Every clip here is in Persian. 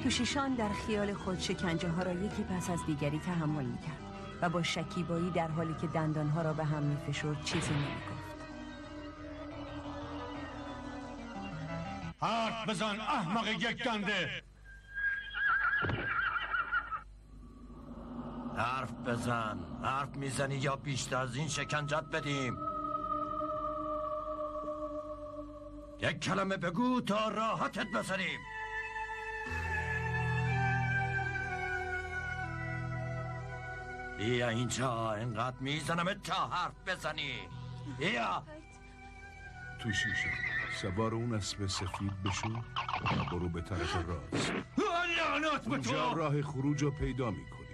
توشیشان در خیال خود شکنجه ها را یکی پس از دیگری تحمل می کرد و با شکیبایی در حالی که دندانها را به هم می فشرد چیزی نمی گفت. حرف بزن احمق یک دنده. حرف بزن. حرف میزنی یا بیشتر از این شکنجت بدیم؟ یک کلمه بگو تا راحتت بزنیم. بیا اینجا، اینقدر میزنم تا حرف بزنی. بیا. توشیشان سوار اون اسب سفید بشو و برو به طرف راست. لعنت به تو! اونجا راه خروج رو پیدا میکنی.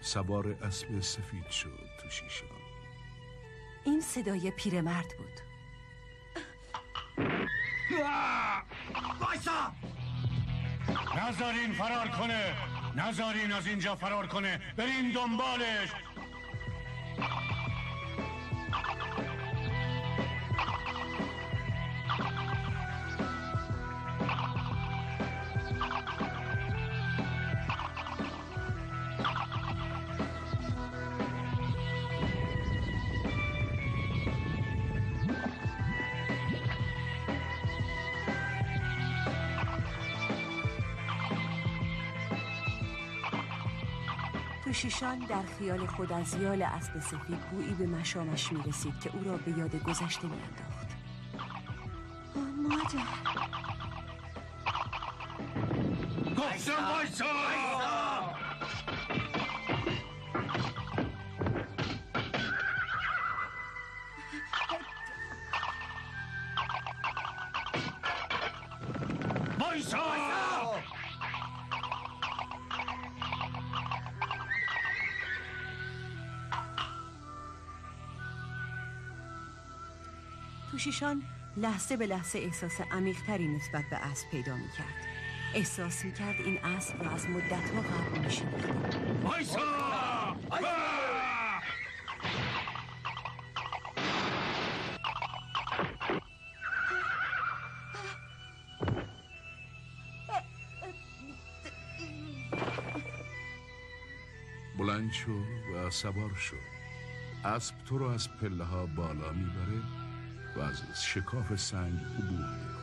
سوار اسب سفید شد توشیشان. این صدای پیرمرد بود. وایسا! نذارین فرار کنه، نذارین از اینجا فرار کنه، برین دنبالش. توشیشان در خیال خود از یال اسب سفید بویی به مشامش می رسید که او را به یاد گذشته می انداخت. مادر گفتم وایسا! وایسا! توشیشان لحظه به لحظه احساس عمیق‌تری نسبت به اسب پیدا می‌کرد. احساس می‌کرد این اسب را از مدت‌ها قبل می‌شناخت. وایسا! بلند شو و سوار شو. اسب تو رو از پله ها بالا میبره و از شکاف سنگ عبور میکنه.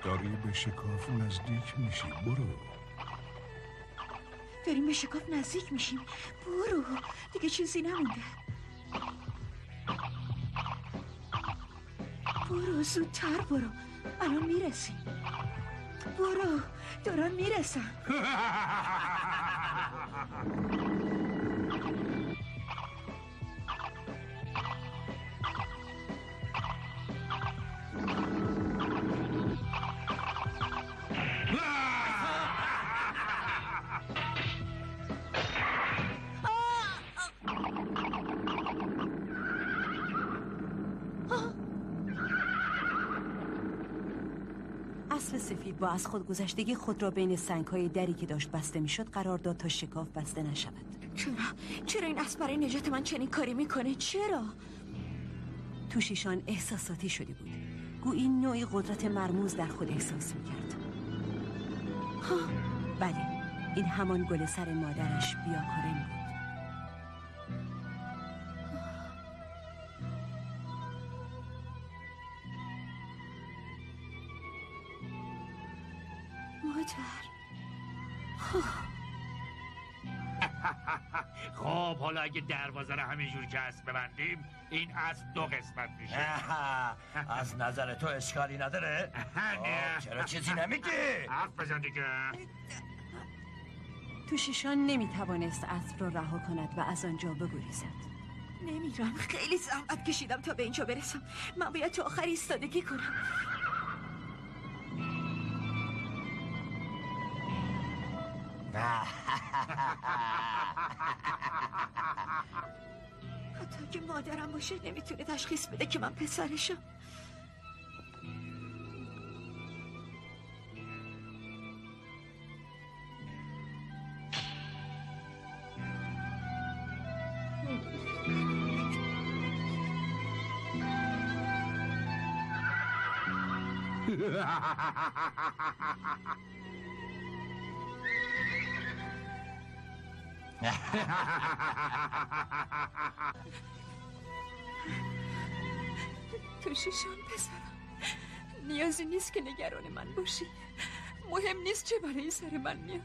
داری به شکاف نزدیک میشی. برو. داریم به شکاف نزدیک میشیم. برو، دیگه چیزی نمونده. برو، زودتر برو، الان میرسیم. برو، دارن میرسن. اسب سفید با از خود گذشتگی خود را بین سنگ‌های دری که داشت بسته میشد قرار داد تا شکاف بسته نشود. چرا این اسب برای نجات من چنین کاری میکنه؟ چرا؟ توشیشان احساساتی شده بود. گویی نوعی قدرت مرموز در خود احساس میکرد. بله، این همان گل سر مادرش بیاکارن بود. خب حالا اگه دروازه رو همینجور که هست ببندیم این اسب دو قسمت میشه. از نظر تو اشکالی نداره؟ نه. چرا چیزی نمیگی؟ حرف بزن دیگه. توشیشان نمیتوانست اسب را رها کند و از آنجا بگریزد. نمیرم، خیلی زحمت کشیدم تا به اینجا برسم. من باید تا آخر ایستادگی کنم. حتی اگه مادرم باشه نمیتونه تشخیص بده که من پسرشم. توشیشان پسرم، نیازی نیست که نگران من باشی. مهم نیست چه برای سر من میاد.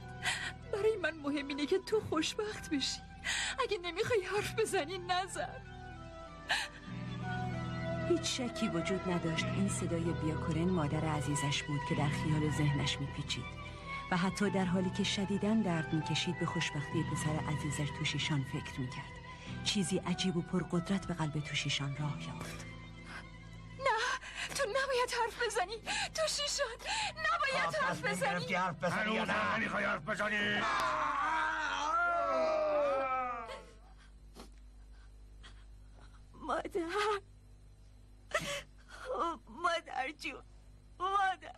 برای من مهم اینه که تو خوشبخت بشی. اگه نمیخوای حرف بزنی نزن. هیچ شکی وجود نداشت این صدای بیاکورن مادر عزیزش بود که در خیال ذهنش میپیچید و حتی در حالی که شدیداً درد میکشید به خوشبختی پسر عزیزش توشیشان فکر میکرد. چیزی عجیب و پرقدرت به قلب توشیشان راه یافت. تو نباید حرف بزنی توشیشان، نباید حرف بزنی. هنوز نمیخوای حرف بزنی؟ مادر، مادر جون، مادر.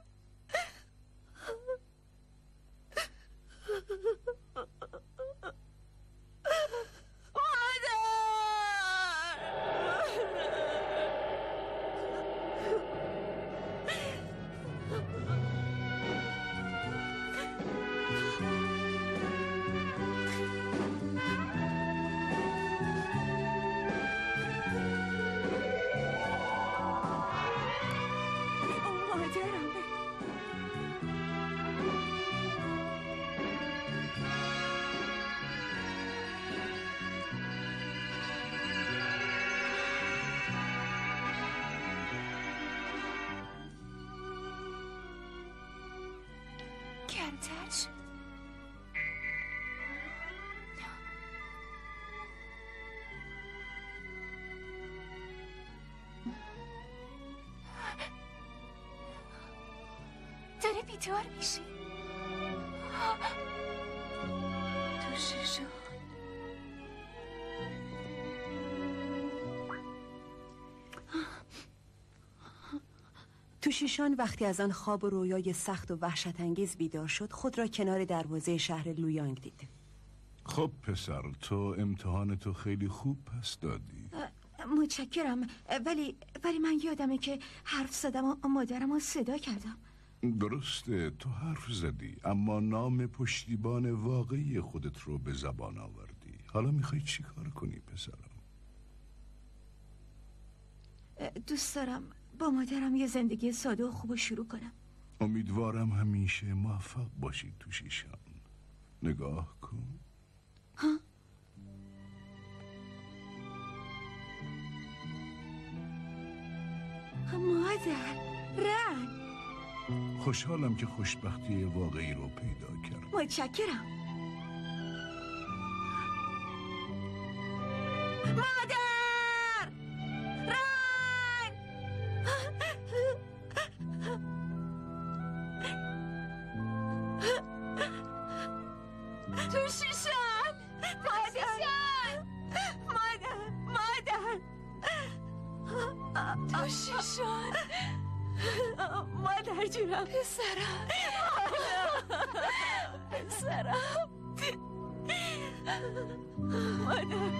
کرتج داره بیدار میشی. توشیشان توشیشان وقتی از آن خواب و رویای سخت و وحشت انگیز بیدار شد خود را کنار دروازه شهر لویانگ دید. خب پسر، تو امتحان تو خیلی خوب پس دادی. متشکرم، ولی من یادمه که حرف زدم و مادرم رو صدا کردم. درسته، تو حرف زدی اما نام پشتیبان واقعی خودت رو به زبان آوردی. حالا میخوای چی کار کنی پسرم؟ دوست دارم با مادرم یه زندگی ساده و خوب و شروع کنم. امیدوارم همیشه موفق باشی توشیشان. نگاه کن. ها؟ مادر، رن. خوشحالم که خوشبختی واقعی رو پیدا کردم. متشکرم. مادر، رن. توشیشان، مادر، مادر، توشیشان، مادر جونم، پسرم، پسرم، مادر.